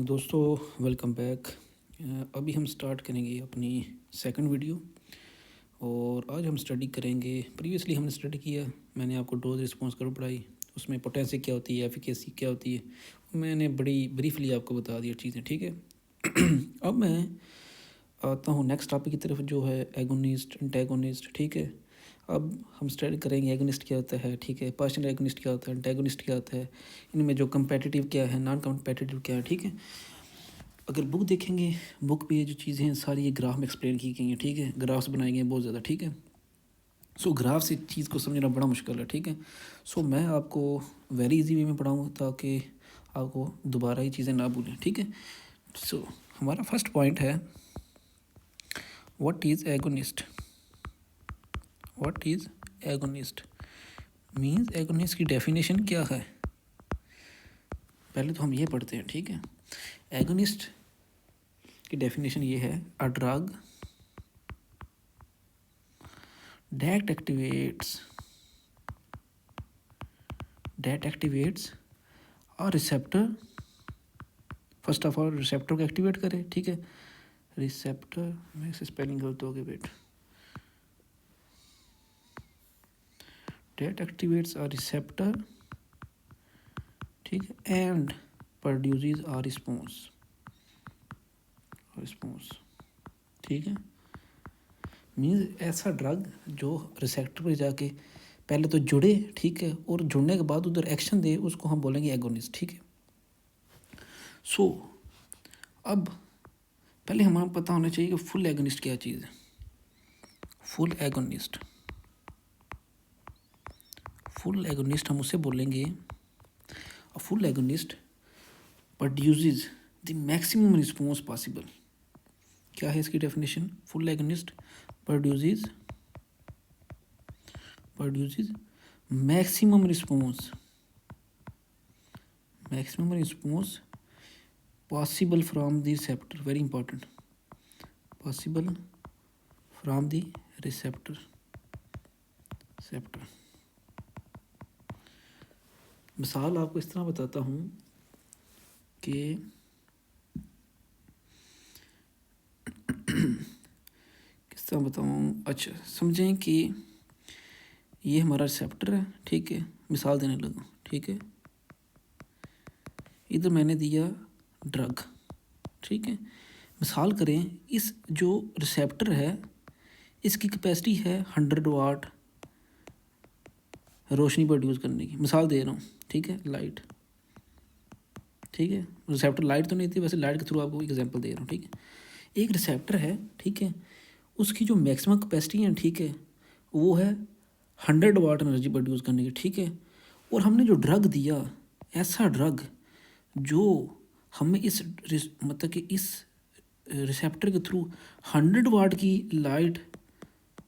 दोस्तों welcome back. अभी हम स्टार्ट करेंगे अपनी सेकंड वीडियो और आज हम स्टडी करेंगे। प्रीवियसली हमने स्टडी किया, मैंने आपको डोज रिस्पॉन्स कर्व पढ़ाई, उसमें पोटेंसी क्या होती है, एफिकेसी क्या होती है, मैंने बड़ी ब्रीफली आपको बता दिया चीज़ें, ठीक है। अब मैं आता हूँ नेक्स्ट टॉपिक की तरफ, जो है एगोनिस्ट एंटेगोनिस्ट, ठीक है। अब हम स्टडी करेंगे एगोनिस्ट क्या होता है, ठीक है, पार्शियल एगोनिस्ट क्या होता है, एंटेगोनिस्ट क्या होता है, इनमें जो कंपेटिटिव क्या है, नॉन कंपेटिटिव क्या है, ठीक है। अगर बुक देखेंगे, बुक पे ये जो चीज़ें हैं सारी ये ग्राफ में एक्सप्लेन की गई हैं, ठीक है। ग्राफ्स बनाए गए हैं बहुत ज़्यादा, ठीक है। सो ग्राफ से चीज़ को समझना बड़ा मुश्किल है, ठीक है। सो मैं आपको वेरी इजी वे में पढ़ाऊँगा ताकि आपको दोबारा ये चीज़ें ना भूलें, ठीक है। सो हमारा फर्स्ट पॉइंट है, what is agonist. What is agonist means agonist की डेफिनेशन क्या है, पहले तो हम ये पढ़ते हैं, ठीक है। एगोनिस्ट की डेफिनेशन ये है, a drug that activates a receptor। First of all receptor को एक्टिवेट करे, ठीक है। रिसेप्टर में से स्पेलिंग गलत हो गई बेट। that activates a receptor, ठीक है, एंड produces a response, ठीक है। मीन्स ऐसा ड्रग जो रिसेप्टर पर जाके पहले तो जुड़े, ठीक है, और जुड़ने के बाद उधर एक्शन दे, उसको हम बोलेंगे एगोनिस्ट, ठीक है। सो अब पहले हमें पता होना चाहिए कि फुल एगोनिस्ट क्या चीज़ है। फुल एगोनिस्ट हम उसे बोलेंगे, full agonist produces the maximum response possible. क्या है इसकी definition? Full agonist produces maximum response possible from the receptor, very important, possible from the receptor. मिसाल आपको इस तरह बताता हूँ कि किस तरह बताऊँ, अच्छा समझें कि ये हमारा रिसेप्टर है, ठीक है, मिसाल देने लगा, ठीक है। इधर मैंने दिया ड्रग, ठीक है। मिसाल करें, इस जो रिसेप्टर है इसकी कैपेसिटी है 100 वाट रोशनी प्रोड्यूस करने की, मिसाल दे रहा हूँ, ठीक है, लाइट, ठीक है। रिसेप्टर लाइट तो नहीं थी, वैसे लाइट के थ्रू आपको एग्जांपल दे रहा हूँ, ठीक है। एक रिसेप्टर है, ठीक है, उसकी जो मैक्सिमम कैपेसिटी है, ठीक है, वो है 100 वाट एनर्जी प्रोड्यूस करने की, ठीक है। और हमने जो ड्रग दिया, ऐसा ड्रग जो हमें मतलब कि इस रिसेप्टर के थ्रू 100 वाट की लाइट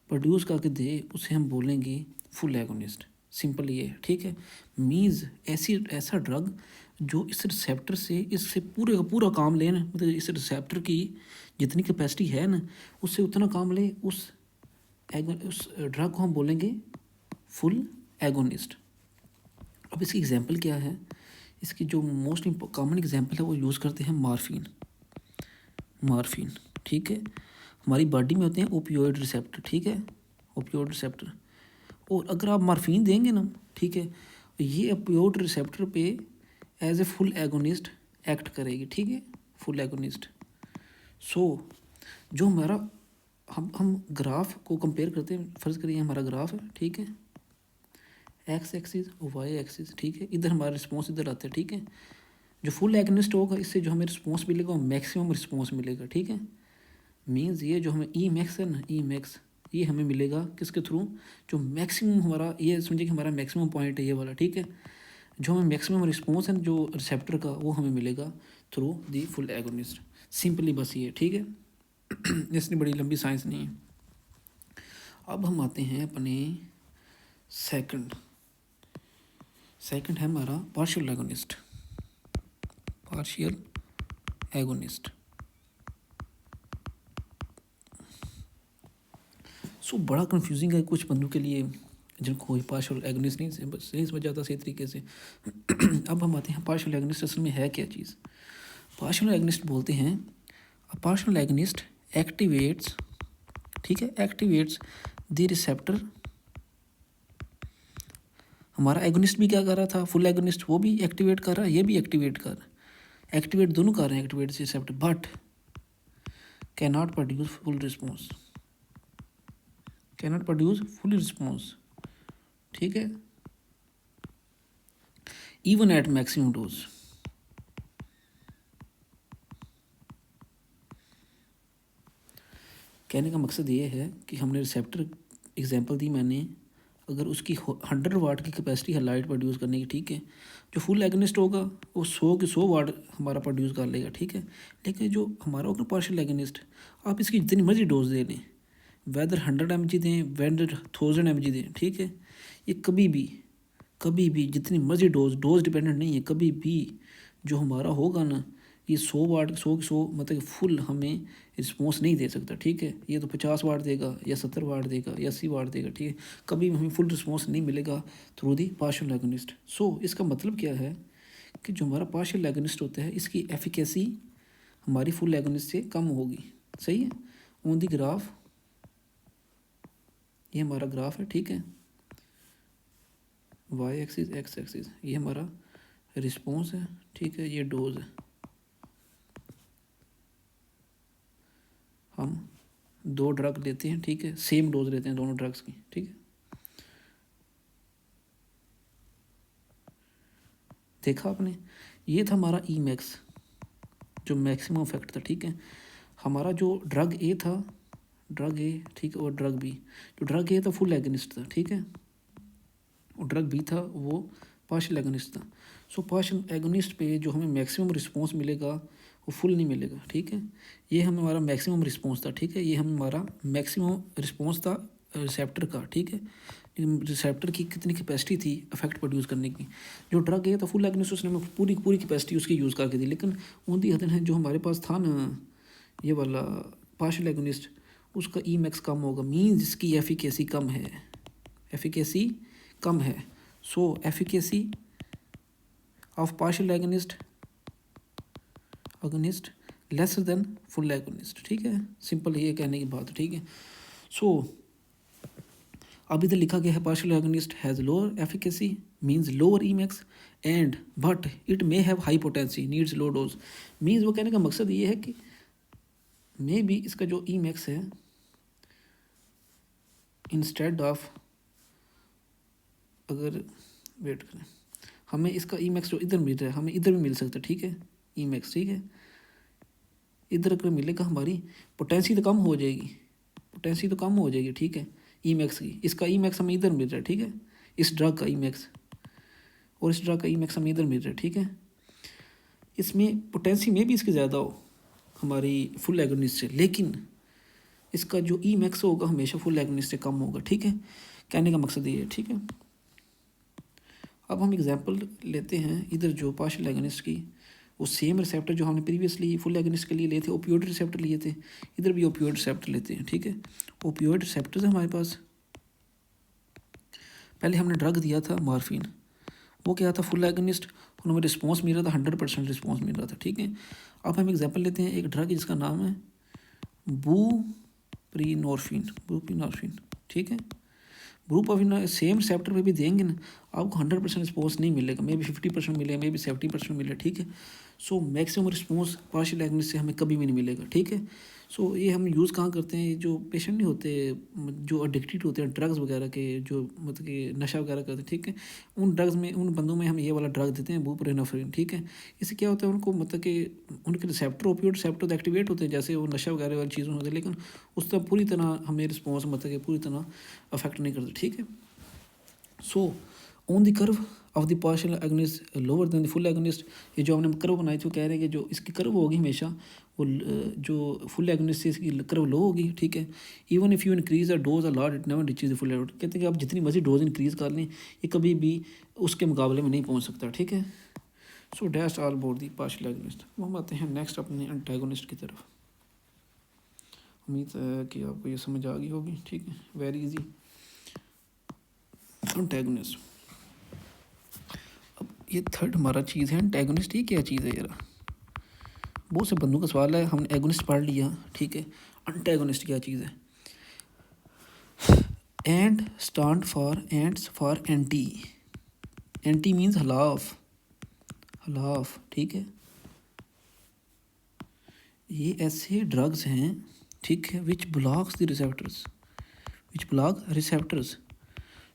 प्रोड्यूस करके दे, उसे हम बोलेंगे फुल एगोनिस्ट। सिंपल ये, ठीक है। मीन्स ऐसा ड्रग जो इस रिसेप्टर से इससे पूरे का पूरा काम ले ना, मतलब इस रिसेप्टर की जितनी कैपेसिटी है ना, उससे उतना काम ले, उस ड्रग को हम बोलेंगे फुल एगोनिस्ट। अब इसकी एग्जांपल क्या है? इसकी जो मोस्ट कॉमन एग्जांपल है वो यूज़ करते हैं मॉर्फिन, ठीक है। हमारी बॉडी में होते हैं ओपियोइड रिसेप्टर, ठीक है, ओपियोइड रिसेप्टर। और अगर आप मॉर्फिन देंगे ना, ठीक है, ये ओपियोइड रिसेप्टर पे as a full agonist act करेगी, ठीक है, फुल एगोनिस्ट। सो जो हमारा हम ग्राफ को कंपेयर करते हैं, फ़र्ज़ करिए हमारा ग्राफ है, ठीक है, एक्स एक्सिस और वाई एक्सिस, ठीक है। इधर हमारा रिस्पॉन्स इधर आता है, ठीक है। जो फुल एगोनिस्ट होगा, इससे जो हमें रिस्पॉन्स मिलेगा वो मैक्सिमम रिस्पॉन्स मिलेगा, ठीक है। मीन्स ये जो हमें ई मैक्स है ना, ई मैक्स, ये हमें मिलेगा किसके थ्रू? जो मैक्सिमम हमारा, ये समझिए कि हमारा मैक्सिमम पॉइंट है ये वाला, ठीक है। जो हमें मैक्सिमम रिस्पॉन्स है जो रिसेप्टर का, वो हमें मिलेगा through the full agonist. Simply बस ये, ठीक है। इसमें बड़ी लंबी साइंस नहीं है। अब हम आते हैं अपने सेकंड है हमारा पार्शियल एगोनिस्ट। सो बड़ा कंफ्यूजिंग है कुछ बंदों के लिए जिनको कोई पार्शियल एगोनिस्ट नहीं समझ आता सही तरीके से। अब हम आते हैं पार्शियल एगोनिस्ट असल में है क्या चीज़। पार्शियल एगनिस्ट बोलते हैं अ पार्शियल एगनिस्ट एक्टिवेट्स, ठीक है, एक्टिवेट्स द रिसेप्टर। हमारा एगोनिस्ट भी क्या कर रहा था, फुल एगोनिस्ट, वो भी एक्टिवेट कर रहा है, ये भी एक्टिवेट कर रहा है, एक्टिवेट दोनों कर रहे हैं, activate receptor, but can not produce full response, can not produce full response, ठीक है, इवन एट मैक्सिमम डोज। कहने का मकसद ये है कि हमने रिसेप्टर एग्जांपल दी मैंने, अगर उसकी 100 वाट की कैपेसिटी है लाइट प्रोड्यूस करने की, ठीक है, जो फुल एगनिस्ट होगा वो 100 के 100 वाट हमारा प्रोड्यूस कर लेगा, ठीक है। लेकिन जो हमारा होगा पार्शियल एगनिस्ट, आप इसकी जितनी मर्जी डोज दे लें, वेदर 100 mg दें, वेदर 1000 mg दें, ठीक है, ये कभी भी जितनी मर्जी डोज डिपेंडेंट नहीं है, कभी भी जो हमारा होगा ना, ये 100 वाट 100 की 100 मतलब फुल हमें रिस्पॉन्स नहीं दे सकता, ठीक है। ये तो 50 वाट देगा या 70 वाट देगा या 80 वाट देगा, ठीक है, कभी हमें फुल रिस्पॉन्स नहीं मिलेगा थ्रू दी पार्शियल एगोनिस्ट। सो इसका मतलब क्या है कि जो हमारा पार्शियल एगोनिस्ट होता है इसकी एफिकेसी हमारी फुल एगोनिस्ट से कम होगी, सही है। ऑन दी ग्राफ, ये हमारा ग्राफ है, ठीक है, वाई एक्सिस एक्स एक्सिस, ये हमारा रिस्पॉन्स है, ठीक है, ये डोज है। हम 2 ड्रग लेते हैं, ठीक है, सेम डोज लेते हैं दोनों ड्रग्स की, ठीक है। देखा आपने, ये था हमारा ई मैक्स जो मैक्सिमम इफेक्ट था, ठीक है। हमारा जो ड्रग ए था, ड्रग ए, ठीक है, और ड्रग बी, जो ड्रग ए था फुल एगनिस्ट था, ठीक है, और ड्रग बी था वो पार्शियल एगनिस्ट था। सो पार्शियल एगनिस्ट पे जो हमें मैक्सिमम रिस्पॉन्स मिलेगा वो फुल नहीं मिलेगा, ठीक है। ये हमारा मैक्सिमम रिस्पॉन्स था, ठीक है, ये हमारा मैक्सिमम रिस्पॉन्स था रिसेप्टर का, ठीक है। रिसेप्टर की कितनी कैपेसिटी थी इफेक्ट प्रोड्यूस करने की, जो ड्रग है तो फुल एगनिस्ट उसने पूरी पूरी कैपेसिटी उसकी यूज़ करके दी, लेकिन ऑन दी अदर हैंड जो हमारे पास था ना ये वाला पार्शियल एगनिस्ट, उसका ई मैक्स कम होगा, मीन्स इसकी एफिकेसी कम है, एफिकेसी कम है। So efficacy of partial agonist agonist lesser than full agonist, ठीक है, सिंपल ये कहने की बात, ठीक है। सो अब इधर लिखा गया है partial agonist has lower efficacy means lower E max and but it may have high potency needs low dose, means वो कहने का मकसद ये है कि मे बी इसका जो ई मैक्स है इंस्टेड ऑफ, अगर वेट करें, हमें इसका ई मैक्स जो इधर मिल रहा है हमें इधर भी मिल सकता है, ठीक है, ई मैक्स, ठीक है, इधर अगर मिलेगा हमारी पोटेंसी तो कम हो जाएगी, पोटेंसी तो कम हो जाएगी, ठीक है, ई मैक्स की, इसका ई मैक्स हमें इधर मिल रहा है, ठीक है, इस ड्रग का ई मैक्स और इस ड्रग का ई मैक्स हमें इधर मिल रहा है, ठीक है। इसमें पोटेंसी में भी इसके ज़्यादा हो हमारी फुल एगोनिस्ट से, लेकिन इसका जो ई मैक्स होगा हमेशा फुल एगोनिस्ट से कम होगा, ठीक है, कहने का मकसद ये है, ठीक है। अब हम एग्जांपल लेते हैं इधर जो पार्शियल एगोनिस्ट की, वो सेम रिसेप्टर जो हमने प्रीवियसली फुल एगोनिस्ट के लिए लिए थे, ओपियोइड रिसेप्टर लिए थे, इधर भी ओपियोइड रिसेप्टर लेते हैं, ठीक है। ओपियोइड रिसेप्टर्स है हमारे पास, पहले हमने ड्रग दिया था मॉर्फिन, वो क्या था फुल एगोनिस्ट, उनमें रिस्पॉन्स मिल रहा था, 100% रिस्पॉन्स मिल रहा था, ठीक है। अब हम एग्जांपल लेते हैं एक ड्रग जिसका नाम है बुप्रीनोर्फिन, ठीक है। Group of in same receptor पे भी देंगे ना आपको 100% रिस्पॉन्स नहीं मिलेगा, मे बी 50% मिले, मे बी 70% मिले, ठीक है। So maximum response partial agonist से हमें कभी भी नहीं मिलेगा, ठीक है। सो ये हम यूज़ कहाँ करते हैं, जो पेशेंट नहीं होते जो एडिक्टेड होते हैं ड्रग्स वगैरह के, जो मतलब कि नशा वगैरह करते हैं, ठीक है, उन ड्रग्स में उन बंदों में हम ये वाला ड्रग देते हैं बुप्रेनोफ्रिन, ठीक है। इससे क्या होता है उनको मतलब कि उनके रिसेप्टर ओपियोइड रिसेप्टर तो एक्टिवेट होते हैं जैसे वो नशा वगैरह वाली चीज़ों होती है, लेकिन उस तरह पूरी तरह हमें रिस्पॉन्स मतलब कि पूरी तरह अफेक्ट नहीं करते, ठीक है। So on the curve of the partial agonist lower than the full agonist, ये जो हमने कर्व बनाई थी वो कह रहे हैं कि जो इसकी कर्व होगी हमेशा वो जो फुल एगनिस्ट से इसकी कर्व लो होगी, ठीक है। Even if you increase the dose a lot it never reaches the full agonist, कहते हैं कि आप जितनी मर्जी डोज इंक्रीज कर लें ये कभी भी उसके मुकाबले में नहीं पहुंच सकता, ठीक है। सो that's all about the partial agonist. हम आते हैं नेक्स्ट अपने एंटागोनिस्ट की तरफ। उम्मीद है कि आपको ये समझ आ गई होगी, ठीक है, वेरी इजी। एंटागोनिस्ट, अब ये थर्ड हमारा चीज़ है एंटागोनिस्ट, ये क्या चीज़ है यार, बहुत से बंदों का सवाल है, हमने एगोनिस्ट पढ़ लिया, ठीक है। एंटागोनिस्ट क्या चीज़ है? And stand for ends for anti. Anti means हलाफ, हलाफ, ठीक है। ये ऐसे ड्रग्स हैं, ठीक है, which blocks the receptors, which block receptors.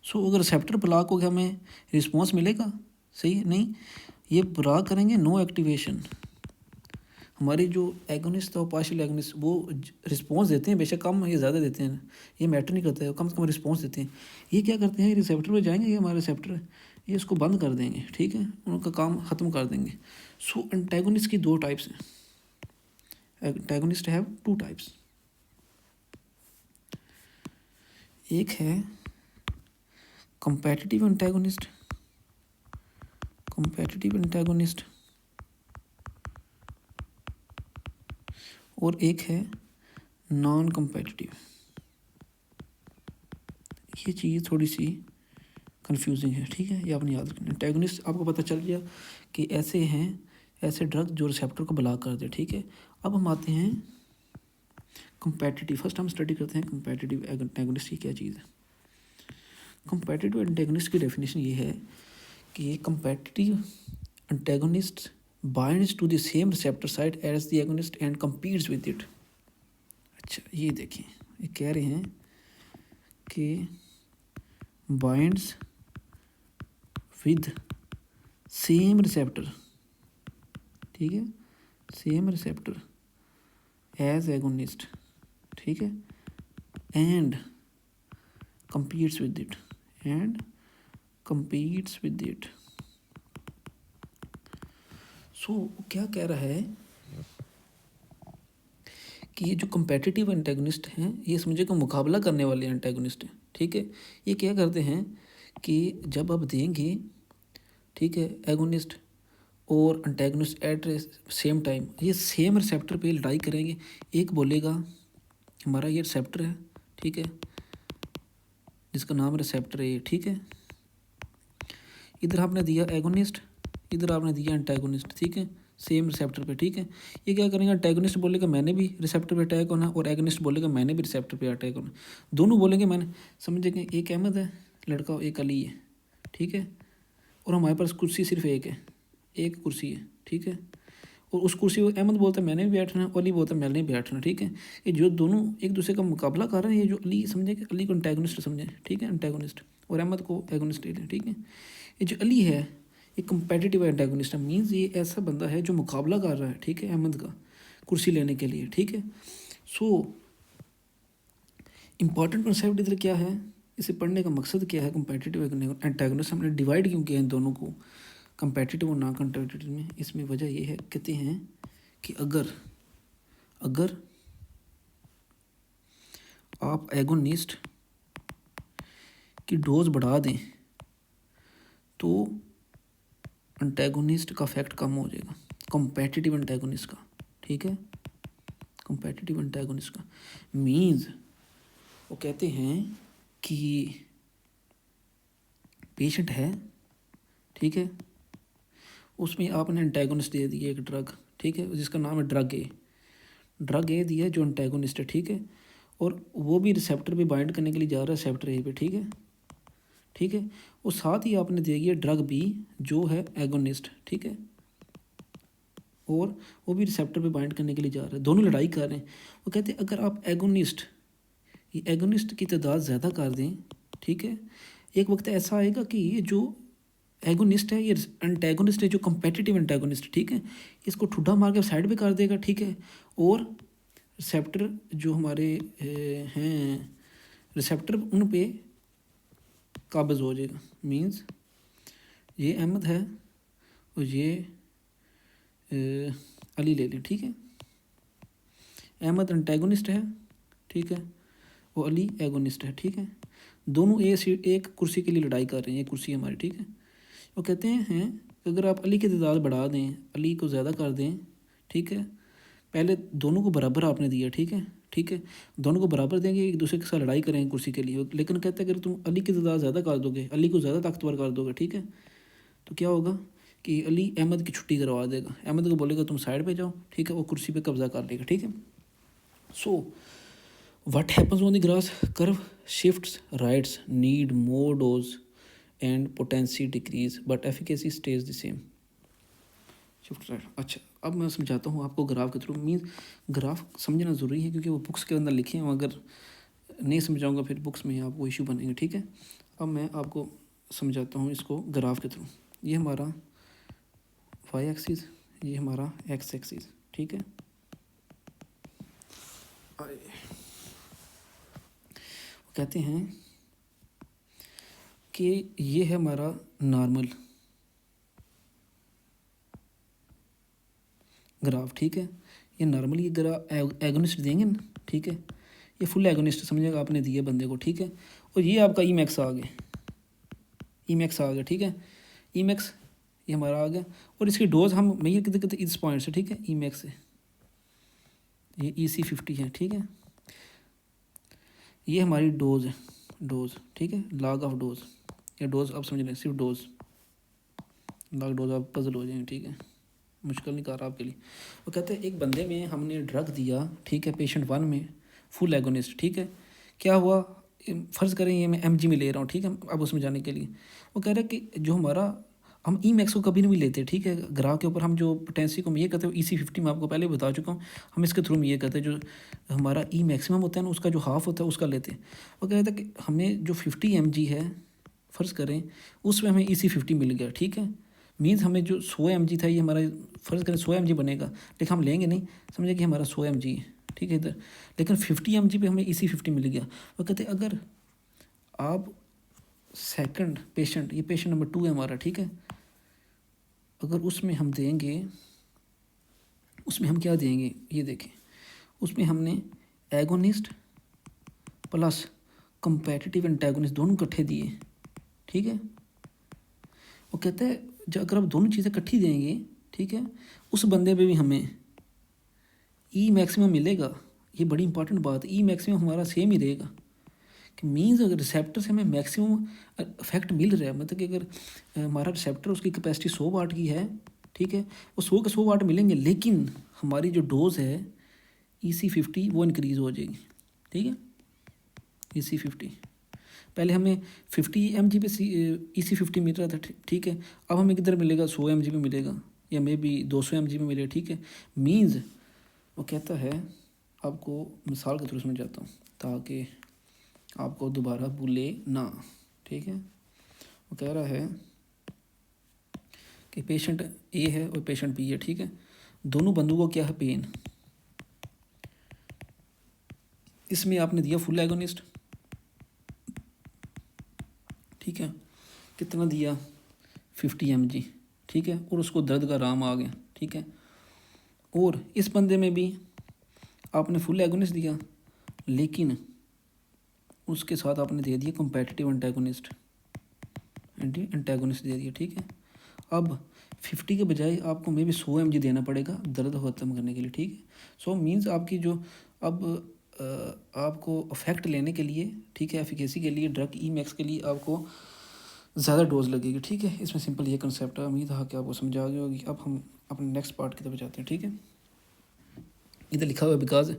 So अगर रिसेप्टर ब्लॉक हो गया हमें रिस्पॉन्स मिलेगा? सही नहीं, ये ब्लॉक करेंगे नो एक्टिवेशन। हमारी जो एगोनिस्ट और पार्शियल एगोनिस्ट वो रिस्पॉन्स देते हैं, बेशक कम या ज़्यादा देते हैं, ये मैटर नहीं करता है, कम से कम रिस्पॉन्स देते हैं। ये क्या करते हैं, रिसेप्टर पे जाएंगे, ये हमारे रिसेप्टर है, ये इसको बंद कर देंगे, ठीक है, उनका काम ख़त्म कर देंगे। सो एंटागोनिस्ट की दो टाइप्स हैं। Antagonist have two types. एक है competitive antagonist, competitive antagonist, और एक है नॉन कम्पेटिटिव। ये चीज़ थोड़ी सी कंफ्यूजिंग है, ठीक है, ये आपने याद रखना। एंटागोनिस्ट आपको पता चल गया कि ऐसे हैं, ऐसे ड्रग जो रिसेप्टर को ब्लॉक कर दे, ठीक है। अब हम आते हैं कम्पेटिटिव। फर्स्ट हम स्टडी करते हैं कम्पेटिटिव एंटागोनिस्ट की क्या चीज़ है। कम्पेटिटिव एंटागोनिस्ट की डेफिनेशन ये है कि competitive antagonist binds to the same receptor site as the agonist and competes with it. अच्छा, ये देखें, ये कह रहे हैं कि बाइंड्स विद सेम रिसेप्टर, ठीक है, सेम रिसेप्टर एज एगोनिस्ट, ठीक है, and competes with it, and competes with it। सो क्या कह रहा है कि ये जो competitive एंटेगनिस्ट हैं, ये समझे कि मुकाबला करने वाले एंटेगनिस्ट हैं, ठीक है। ये क्या करते हैं कि जब आप देंगे, ठीक है, एगोनिस्ट और एंटेगनिस्ट एट सेम टाइम, ये सेम रिसेप्टर पे लड़ाई करेंगे। एक बोलेगा हमारा ये रिसेप्टर है, ठीक है, जिसका नाम रिसेप्टर है, ठीक है, इधर आपने दिया एगोनिस्ट, इधर आपने दिया एंटागोनिस्ट, ठीक है, सेम रिसेप्टर पे, ठीक है। ये क्या करेंगे, एंटागोनिस्ट बोलेगा मैंने भी रिसेप्टर पे अटैक होना, और एगोनिस्ट बोलेगा मैंने भी रिसेप्टर पे अटैक होना। दोनों बोलेंगे मैंने, समझेंगे एक अहमद है लड़का, एक अली है, ठीक है, और हमारे पास कुर्सी सिर्फ एक है, एक कुर्सी है, ठीक है, और उस कुर्सी को अहमद बोलता है मैंने भी बैठना, अली बोलता है मैंने भी बैठना, ठीक है। ये जो दोनों एक दूसरे का मुकाबला कर रहे हैं, ये जो अली समझे कि अली को एंटागोनिस्ट समझे, ठीक है, एंटागोनिस्ट, और अहमद को एगोनिस्ट ले लें, ठीक है। ये जो अली है ये कंपेटिटिव एंटागोनिस्ट है, मीन्स ये ऐसा बंदा है जो मुकाबला कर रहा है, ठीक है, अहमद का कुर्सी लेने के लिए, ठीक है। सो इम्पॉर्टेंट कॉन्सेप्ट इधर क्या है, इसे पढ़ने का मकसद क्या है, कंपेटिटिव एंटागोनिस्ट हमने डिवाइड क्यों किया इन दोनों को, कंपेटिटिव और नॉन कंपेटिटिव में। इसमें वजह ये है, कहते हैं कि अगर आप एगोनिस्ट की डोज बढ़ा दें तो एंटागोनिस्ट का इफेक्ट कम हो जाएगा, कंपेटिटिव एंटागोनिस्ट का, ठीक है, कंपेटिटिव एंटागोनिस्ट का। मीन्स वो कहते हैं कि पेशेंट है, ठीक है, उसमें आपने एंटागोनिस्ट दे दिया एक ड्रग, ठीक है, जिसका नाम है ड्रग ए दिया जो एंटागोनिस्ट है, ठीक है, और वो भी रिसेप्टर पे बाइंड करने के लिए जा रहा है, रिसेप्टर ए पे, ठीक है, ठीक है, और साथ ही आपने दे दिया ड्रग बी जो है एगोनिस्ट, ठीक है, और वो भी रिसेप्टर पे बाइंड करने के लिए जा रहा है, दोनों लड़ाई कर रहे हैं। वो कहते हैं अगर आप ये एगोनिस्ट की तादाद ज़्यादा कर दें, ठीक है, एक वक्त ऐसा आएगा कि ये जो एगोनिस्ट है, ये एंटागोनिस्ट है जो कंपेटिटिव एंटागोनिस्ट, ठीक है, इसको ठुड्डा मार के साइड पे कर देगा, ठीक है, और रिसेप्टर जो हमारे हैं रिसेप्टर उन पे काबज़ हो जाएगा। मीन्स ये अहमद है और ये अली ले लें, ठीक है, अहमद एंटागोनिस्ट है, ठीक है, वो अली एगोनिस्ट है, ठीक है, दोनों एक कुर्सी के लिए लड़ाई कर रहे हैं, ये कुर्सी हमारी, ठीक है। वो कहते हैं अगर आप अली की तादाद बढ़ा दें, अली को ज़्यादा कर दें, ठीक है, पहले दोनों को बराबर आपने दिया, ठीक है, ठीक है, दोनों को बराबर देंगे, एक दूसरे के साथ लड़ाई करेंगे कुर्सी के लिए, लेकिन कहते हैं अगर तुम अली की तादाद ज़्यादा कर दोगे, अली को ज़्यादा ताकतवर कर दोगे, ठीक है, तो क्या होगा कि अली अहमद की छुट्टी करवा देगा, अहमद को बोलेगा तुम साइड पे जाओ, ठीक है, वो कुर्सी पे कब्जा कर लेगा, ठीक है। सो what happens on the grass curve shifts rights need more dose and potency decrease but efficacy stage the same. Shift right. अच्छा, अब मैं समझाता हूँ आपको ग्राफ के थ्रू। मीन्स ग्राफ समझना ज़रूरी है क्योंकि वो बुक्स के अंदर लिखे हैं, अगर नहीं समझाऊंगा फिर बुक्स में आपको इशू बनेंगे, ठीक है। अब मैं आपको समझाता हूँ इसको ग्राफ के थ्रू। ये हमारा वाई एक्सिस, ये हमारा एक्स एक्सिस, ठीक है। कहते हैं कि ये है हमारा नॉर्मल ग्राफ, ठीक है। ये नॉर्मली ग्राफ एगोनिस्ट देंगे ना, ठीक है, ये फुल एगोनिस्ट समझेगा आपने दिए बंदे को, ठीक है। और ये आपका ई मैक्स आ गया, ई मैक्स आ गया, ठीक है। ई मैक्स ये हमारा आ गया और इसकी डोज हम मेजर कितने कितने इस पॉइंट से, ठीक है, ई मैक्स से। ये EC50 है, ठीक है। ये हमारी डोज है, डोज, ठीक है, लॉग ऑफ डोज। या डोज आप समझ लें, सिर्फ डोज, लॉग डोज आप पजल हो जाएंगे, ठीक है, मुश्किल नहीं कर रहा आपके लिए। वो कहते हैं एक बंदे में हमने ड्रग दिया, ठीक है, पेशेंट 1 में फुल एगोनिस्ट, ठीक है। क्या हुआ, फ़र्ज़ करें ये मैं MG में ले रहा हूँ, ठीक है, अब उसमें जाने के लिए। वो कह रहे हैं कि जो हमारा हम ई मैक्स को कभी नहीं लेते, ठीक है। ग्राफ के ऊपर हम जो पोटेंसी को हम ये कहते हैं EC50 में आपको पहले बता चुका हूँ, हम इसके थ्रू में ये कहते हैं जो हमारा ई मैक्सिमम होता है ना उसका जो हाफ होता है उसका लेते हैं। वो कहते हैं कि हमें जो 50 mg है फ़र्ज़ करें उसमें हमें EC50 मिल गया, ठीक है। मीन्स हमें जो 100 mg था ये हमारा फ़र्ज़ करें 100 mg बनेगा, लेकिन हम लेंगे नहीं, समझे कि हमारा 100 mg है, ठीक है इधर, लेकिन 50 mg पे हमें EC50 मिल गया। वो कहते हैं अगर आप सेकंड पेशेंट, ये पेशेंट नंबर 2 है हमारा, ठीक है, अगर उसमें हम देंगे, उसमें हम क्या देंगे ये देखें, उसमें हमने एगोनिस्ट प्लस कंपेटिटिव एंटागोनिस्ट दोनों इकट्ठे दिए, ठीक है। वो कहते हैं जब अगर आप दोनों चीज़ें इकट्ठी देंगे, ठीक है, उस बंदे पे भी हमें ई मैक्सिमम मिलेगा। ये बड़ी इंपॉर्टेंट बात है, ई मैक्सिमम हमारा सेम ही रहेगा कि मीन्स अगर रिसेप्टर से हमें मैक्सिमम इफेक्ट मिल रहा है, मतलब कि अगर हमारा रिसेप्टर उसकी कैपेसिटी 100 वाट की है, ठीक है, वो 100 के 100 वाट मिलेंगे, लेकिन हमारी जो डोज है EC50 वो इंक्रीज़ हो जाएगी, ठीक है। EC50 पहले हमें 50 mg पे EC50 मिल रहा था, ठीक है, अब हमें किधर मिलेगा 100 mg पे मिलेगा, या मे बी 200 mg में मिलेगा, ठीक है। मीन्स वो कहता है, आपको मिसाल के थ्रू समझाता हूँ ताकि आपको दोबारा भूले ना, ठीक है। वो कह रहा है कि पेशेंट A है और पेशेंट B है, ठीक है, दोनों बंदों को क्या है पेन, इसमें आपने दिया फुल एगोनिस्ट, ठीक है, कितना दिया 50 mg, ठीक है, और उसको दर्द का आराम आ गया, ठीक है। और इस बंदे में भी आपने फुल एगोनिस्ट दिया, लेकिन उसके साथ आपने दे दिया कंपेटिटिव एंटागोनिस्ट, दे दिया, ठीक है। अब 50 के बजाय आपको मे भी 100 mg देना पड़ेगा दर्द ख़त्म करने के लिए, ठीक है। सो मीन्स आपकी जो अब आपको इफेक्ट लेने के लिए, ठीक है, एफिकेसी के लिए ड्रग ई मैक्स के लिए आपको ज़्यादा डोज लगेगी, ठीक है। इसमें सिंपल ये कंसेप्ट है, उम्मीद है कि आपको समझ आ गई होगी। अब हम अपने नेक्स्ट पार्ट की तरफ जाते हैं, ठीक है। इधर लिखा हुआ है because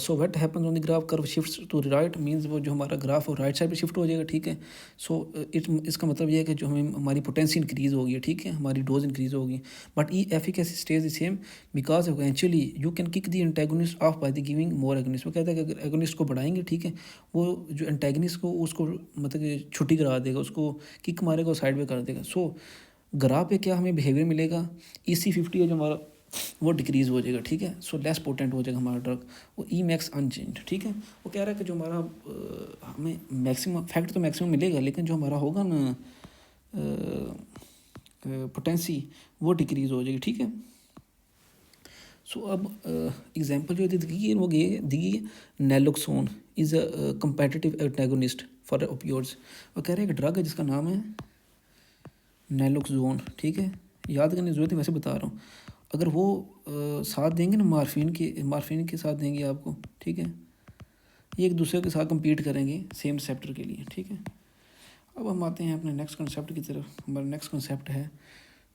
so what happens on the graph curve shifts to right, means वो जो हमारा ग्राफ और राइट साइड पे शिफ्ट हो जाएगा, ठीक है। सो इसका मतलब ये है कि जो हमें हमारी पोटेंसी इंक्रीज़ होगी, ठीक है, हमारी डोज इंक्रीज़ होगी, but E efficacy stage the same because actually you can kick the antagonist of by the giving more agonist. वो कहता है कि अगर एगोनिस्ट को बढ़ाएंगे, ठीक है, वो जो एंटागोनिस्ट को उसको मतलब कि छुट्टी करा देगा, उसको किक मारेगा और साइड पे कर देगा। सो ग्राफ पे क्या हमें बिहेवियर मिलेगा, EC50 है जो हमारा वो डिक्रीज़ हो जाएगा, ठीक है। सो लेस पोटेंट हो जाएगा हमारा ड्रग, वो ई मैक्स अनचेंज, ठीक है। वो कह रहा है कि जो हमारा हमें मैक्सिमम फैक्ट तो मैक्सिमम मिलेगा, लेकिन जो हमारा होगा ना पोटेंसी वो डिक्रीज़ हो जाएगी, ठीक है। सो अब एग्जांपल जो दी है वो ये दी है, naloxone is a competitive antagonist for opioids. वो कह रहे हैं कि ड्रग है जिसका नाम है नैलोक्सोन, ठीक है, याद करने की ज़रूरत है, वैसे बता रहा हूँ। अगर वो साथ देंगे ना मार्फिन के साथ देंगे आपको, ठीक है, ये एक दूसरे के साथ compete करेंगे सेम रिसेप्टर के लिए, ठीक है। अब हम आते हैं अपने नेक्स्ट कंसेप्ट की तरफ। हमारा नेक्स्ट कंसेप्ट है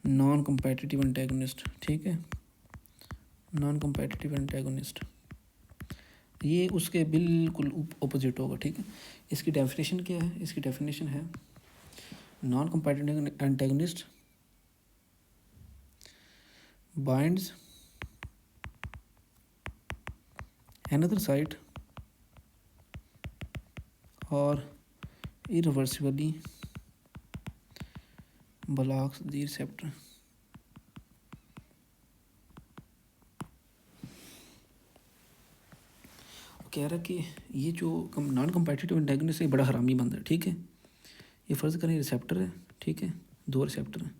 नॉन कम्पेटिटिव एंटेगोनिस्ट, ठीक है। नॉन कम्पेटिटिव एंटेगोनिस्ट ये उसके बिल्कुल अपोजिट होगा, ठीक है। इसकी डेफिनेशन क्या है? इसकी डेफिनेशन है non competitive antagonist binds another site or irreversibly blocks the receptor। कह रहा कि ये जो नॉन कम्पेटिटिव एंटेगोनिस्ट है बड़ा हरामी बंदा है, ठीक है। ये फ़र्ज़ करें रिसेप्टर है, ठीक है, 2 रिसेप्टर हैं,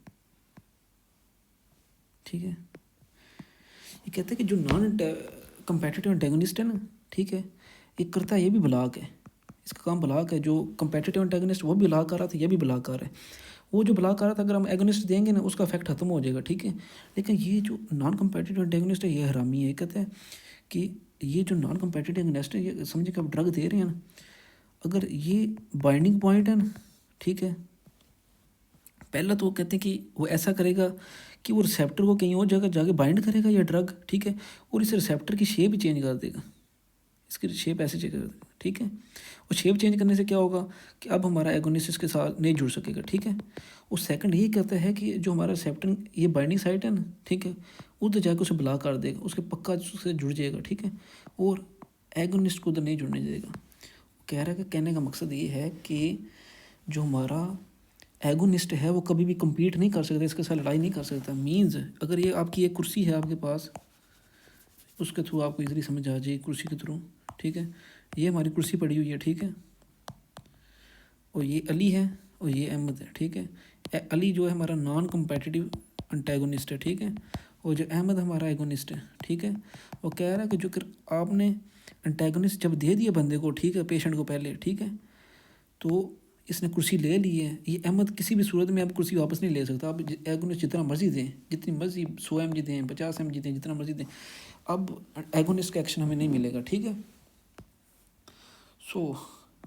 ठीक है। ये कहता है कि जो नॉन कम्पेटिटिव एंटेगोनिस्ट है ना, ठीक है, ये करता है, ये भी ब्लॉक है, इसका काम ब्लॉक है। जो कम्पेटिटिव एंटेगोनिस्ट वो भी ब्लॉक कर रहा था, ये भी ब्लॉक कर रहा है। वो जो ब्लॉक कर रहा था अगर हम एगोनिस्ट देंगे ना उसका इफेक्ट खत्म हो जाएगा, ठीक है। लेकिन ये जो नॉन कम्पेटिटिव एंटेगोनिस्ट है ये हरामी है। कहते हैं कि ये जो नॉन कम्पेटिटिव एगोनिस्ट है ये समझे कि आप ड्रग दे रहे हैं ना, अगर ये बाइंडिंग पॉइंट है ना, ठीक है, पहला तो वो कहते हैं कि वो ऐसा करेगा कि वो रिसेप्टर को कहीं और जगह जाके बाइंड करेगा या ड्रग, ठीक है, और इस रिसेप्टर की शेप ही चेंज कर देगा, इसकी शेप ऐसे चेंज कर देगा, ठीक है। और शेप चेंज करने से क्या होगा कि अब हमारा एगोनिस्ट इसके साथ नहीं जुड़ सकेगा, ठीक है। और सेकंड ये कहता है कि जो हमारा रिसेप्टर ये बाइंडिंग साइट है ना, ठीक है, उधर जाकर उसे ब्लॉक कर देगा, उसके पक्का उससे जुड़ जाएगा, ठीक है, और एगोनिस्ट को उधर नहीं जुड़ने देगा। कह रहा है कि कहने का मकसद ये है कि जो हमारा एगोनिस्ट है वो कभी भी कम्पीट नहीं कर सकता, इसके साथ लड़ाई नहीं कर सकता। मीन्स अगर ये आपकी एक कुर्सी है आपके पास, उसके थ्रू आपको इजीली समझ आ जाए कुर्सी के थ्रू, ठीक है। ये हमारी कुर्सी पड़ी हुई है, ठीक है, और ये अली है और ये अहमद है, ठीक है। अली जो है हमारा नॉन कम्पेटिटिव एंटेगोनिस्ट है, ठीक है, और जो अहमद हमारा एगोनिस्ट है, ठीक है। वो कह रहा है कि जो आपने एंटेगोनिस्ट जब दे दिया बंदे को, ठीक है, पेशेंट को पहले, ठीक है, तो इसने कुर्सी ले ली है, ये अहमद किसी भी सूरत में आप कुर्सी वापस नहीं ले सकता। आप एगोनिस्ट जितना मर्जी दें, जितनी मर्जी 100 mg दें, 50 mg दें, जितना मर्जी दें, अब एगोनिस्ट का एक्शन हमें नहीं मिलेगा, ठीक है। सो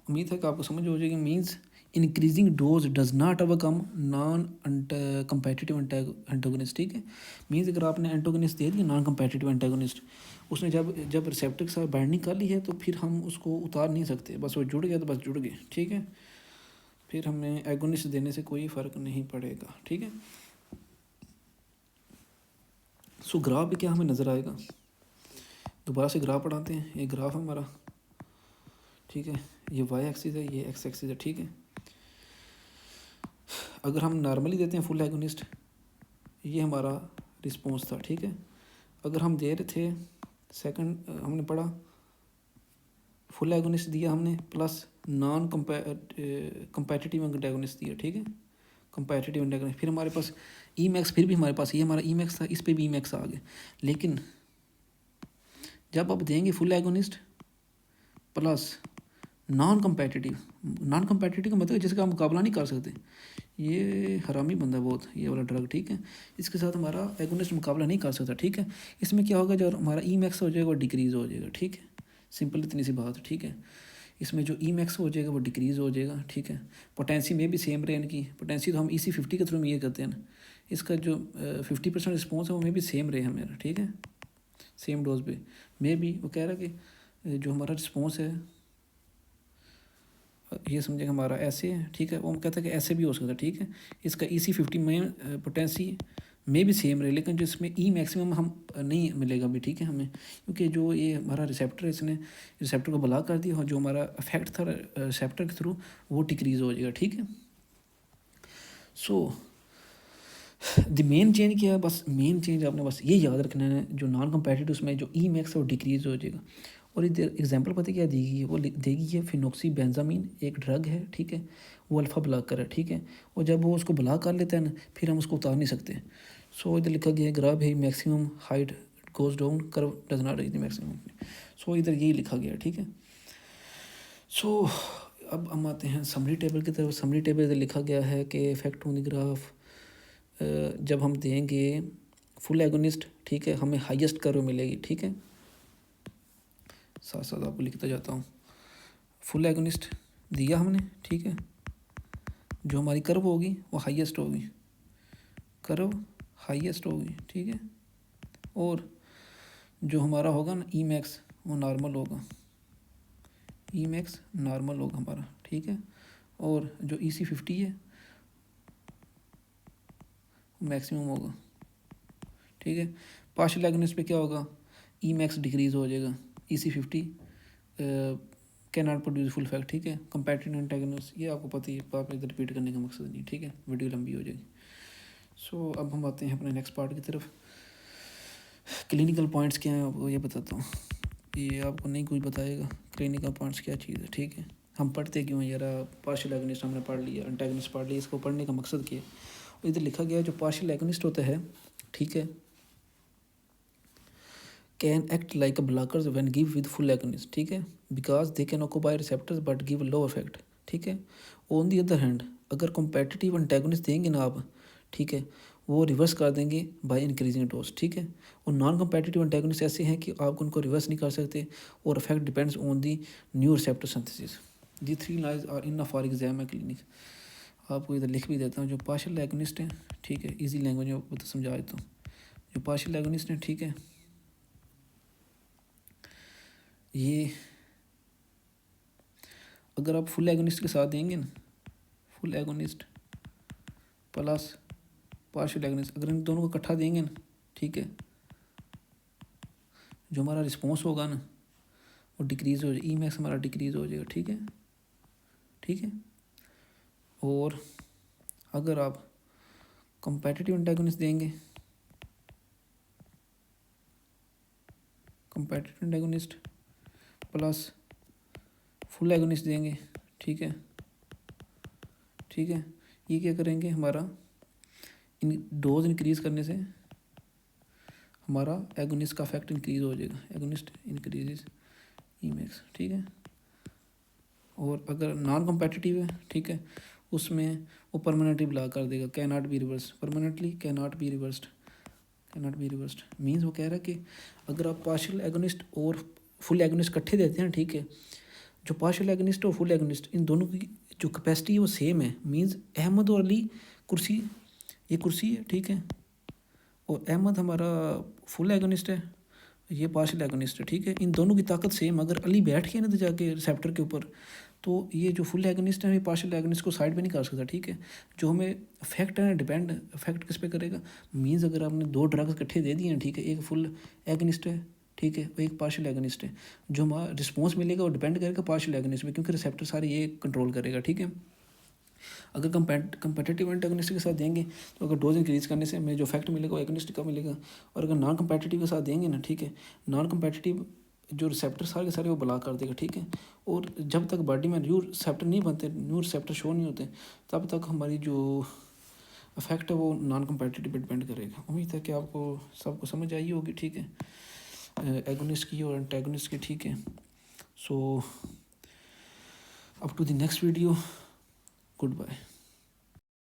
उम्मीद है कि आपको समझ हो जाएगी। Means increasing dose does not overcome non competitive antagonist, ठीक है। मीन्स अगर आपने एंटागोनिस्ट दे दिया नॉन कम्पेटिटिव एंटागोनिस्ट, उसने जब रिसेप्टर के साथ बाइंडिंग कर ली है तो फिर हम उसको उतार नहीं सकते, बस वो जुड़ गया तो बस जुड़ गए, ठीक है। फिर हमें एगोनिस्ट देने से कोई फ़र्क नहीं पड़ेगा, ठीक है। सो ग्राफ पे क्या हमें नज़र आएगा, दोबारा से ग्राफ पढ़ाते हैं। ये ग्राफ हमारा, ठीक है, ये वाई एक्सिस है, ये एक्स एक्सिस है, ठीक है। अगर हम नॉर्मली देते हैं फुल एगोनिस्ट, ये हमारा रिस्पॉन्स था, ठीक है। अगर हम दे रहे थे सेकंड, हमने पढ़ा फुल एगोनिस्ट दिया हमने प्लस नॉन कम्पेटिटिव एंटागोनिस्ट दिया, ठीक है, कम्पेटिटिव एंटागोनिस्ट। फिर हमारे पास ई मैक्स, फिर भी हमारे पास ये हमारा ई मैक्स था, इस पर भी ई मैक्स आ गया। लेकिन जब आप देंगे full agonist plus non competitive का मतलब जिसका हम मुकाबला नहीं कर सकते, ये हरामी बंदा बहुत, ये वाला ड्रग, ठीक है, इसके साथ हमारा एगोनिस्ट मुकाबला नहीं कर सकता, ठीक है। इसमें क्या होगा, जो हमारा ई मैक्स हो जाएगा वो डिक्रीज़ हो जाएगा, ठीक है। सिंपल इतनी सी बात, ठीक है। इसमें जो ई मैक्स हो जाएगा वो डिक्रीज़ हो जाएगा, ठीक है। पोटेंसी में भी सेम रहे इनकी, पोटेंसी तो हम EC 50 के थ्रू में ये करते हैं ना, इसका जो 50% रिस्पॉन्स है वो में भी सेम रहे हमारा, ठीक है, सेम डोज पे में भी। वो कह रहा है कि जो हमारा रिस्पॉन्स है ये समझे हमारा ऐसे है, ठीक है, वो कहता है कि ऐसे भी हो सकता है, ठीक है। इसका EC 50 में पोटेंसी में भी सेम रहे, लेकिन जो इसमें ई मैक्सिमम हम नहीं मिलेगा भी, ठीक है, हमें, क्योंकि जो ये हमारा रिसेप्टर है इसने रिसेप्टर को ब्लॉक कर दिया और जो हमारा इफेक्ट था रिसेप्टर के थ्रू वो डिक्रीज़ हो जाएगा, ठीक है। सो द मेन चेंज क्या है, बस मेन चेंज आपने बस ये याद रखना है, जो नॉन कम्पेटिटिव उसमें जो ई मैक्स है वो डिक्रीज़ हो जाएगा। और इधर एग्जांपल पता क्या दी गई है, वो देगी है फिनोक्सी बेंजामीन एक ड्रग है, ठीक है, वो अल्फ़ा ब्लॉक कर है, ठीक है। और जब वो उसको ब्लॉक कर लेता है ना फिर हम उसको उतार नहीं सकते। सो इधर लिखा गया है ग्राफ है maximum height goes down curve does not reach the maximum. So इधर यही लिखा गया है, ठीक है। सो अब हम आते हैं समरी टेबल की तरफ। समरी टेबल इधर लिखा गया है कि इफेक्ट ऑन द ग्राफ, जब हम देंगे फुल एगोनिस्ट, ठीक है, हमें हाईएस्ट कर्व मिलेगी, ठीक है। साथ साथ आपको लिखता जाता हूँ, फुल एगोनिस्ट दिया हमने, ठीक है, जो हमारी कर्व होगी वो हाईएस्ट होगी, कर्व हाईएस्ट होगी, ठीक है। और जो हमारा होगा ना ई मैक्स वो नॉर्मल होगा, ई मैक्स नॉर्मल होगा हमारा, ठीक है। और जो EC50 है मैक्सिमम होगा, ठीक है। पार्शियल एगोनिस्ट पे क्या होगा, ई मैक्स डिक्रीज हो जाएगा, EC50 can not produce full effect, ठीक है। कंपैरेटिव एंटागोनिस्ट ये आपको पता ही है, आप इधर रिपीट करने का मकसद नहीं, ठीक है, वीडियो लंबी हो जाएगी। सो अब हम आते हैं अपने नेक्स्ट पार्ट की तरफ। क्लिनिकल पॉइंट्स क्या हैं आपको ये बताता हूँ, ये आपको नहीं कोई बताएगा क्लिनिकल पॉइंट्स क्या चीज़ है, ठीक है। हम पढ़ते क्यों हैं यार, पार्शियल एगोनिस्ट हमने पढ़ लिया, एंटागोनिस्ट पढ़ लिया, इसको पढ़ने का मकसद क्या है। इधर लिखा गया है जो पार्शियल एगोनिस्ट होता है, ठीक है, can act like a blockers when give with full agonist, ठीक है, because they can occupy receptors but give low effect, ठीक है। ऑन दी अदर हैंड अगर कॉम्पिटिटिव एंटागोनिस्ट देंगे ना आप, ठीक है, वो रिवर्स कर देंगे बाय इंक्रीजिंग डोज, ठीक है। और नॉन कॉम्पिटिटिव एंटागोनिस्ट ऐसे हैं कि आप उनको रिवर्स नहीं कर सकते और effect depends on the new receptor synthesis. The 3 lies are in for exam है क्लिनिक। आपको इधर लिख भी देता हूँ, जो पार्शियल एगोनिस्ट हैं, ठीक है, ईजी लैंग्वेज में आपको तो समझा देता हूँ। जो पार्शियल एगोनिस्ट हैं, ठीक है, ये अगर आप फुल एगोनिस्ट के साथ देंगे ना, full agonist plus partial agonist, अगर इन दोनों को इकट्ठा देंगे ना, ठीक है, जो हमारा रिस्पॉन्स होगा ना वो डिक्रीज़ हो जाए, ई मैक्स हमारा डिक्रीज़ हो जाएगा, ठीक है, ठीक है। और अगर आप कंपेटिटिव एंटागोनिस्ट देंगे, competitive antagonist plus full agonist देंगे, ठीक है, ठीक है, ये क्या करेंगे, हमारा इन डोज इंक्रीज़ करने से हमारा एगोनिस्ट का इफेक्ट इंक्रीज़ हो जाएगा, एगोनिस्ट इंक्रीजेज ई मैक्स, ठीक है। और अगर नॉन कम्पेटिटिव है, ठीक है, उसमें वो परमानेंटली ब्लॉक कर देगा, can not be reverse, permanently can not be reversed, can not be reversed means वो कह रहा है कि अगर आप पार्शियल एगोनिस्ट और फुल एगोनिस्ट इकट्ठे देते हैं, ठीक है, जो पार्शियल एगोनिस्ट और फुल एगोनिस्ट इन दोनों की जो कैपेसिटी है वो सेम है, मीन्स अहमद और अली कुर्सी, ये कुर्सी है, ठीक है, और अहमद हमारा फुल एगोनिस्ट है, ये पार्शियल एगोनिस्ट है, ठीक है। इन दोनों की ताकत सेम, अगर अली बैठ के ना तो जाके रिसेप्टर के ऊपर, तो ये जो फुल एगोनिस्ट है ये पार्शियल एगोनिस्ट को साइड पे नहीं कर सकता, ठीक है। जो हमें इफेक्ट है डिपेंड इफेक्ट किस पे करेगा, मीन्स अगर आपने 2 ड्रग्स इकट्ठे दे दिए हैं, ठीक है, एक फुल एगोनिस्ट है, ठीक है, एक पार्शियल एगोनिस्ट है, जो हमारा रिस्पॉन्स मिलेगा वो डिपेंड करेगा पार्शियल एगोनिस्ट में, क्योंकि रिसेप्टर सारे ये कंट्रोल करेगा, ठीक है। अगर कंपेटिटिव एंटागोनिस्ट के साथ देंगे तो अगर डोज इंक्रीज़ करने से हमें जो इफेक्ट मिलेगा वो एगोनिस्ट का मिलेगा, और अगर नॉन कंपेटिटिव के साथ देंगे ना, ठीक है, नॉन कंपेटिटिव जो रिसेप्टर सारे के सारे वो ब्लॉक कर देगा, ठीक है। और जब तक बॉडी में न्यू रिसेप्टर नहीं बनते, न्यू रिसेप्टर शो नहीं होते, तब तक हमारी जो इफेक्ट है वो नॉन कंपेटिटिव पर डिपेंड करेगा। उम्मीद है कि आपको सबको समझ आई होगी, ठीक है, एगोनिस्ट की और एंटागोनिस्ट की, ठीक है। So up to the next video, good bye.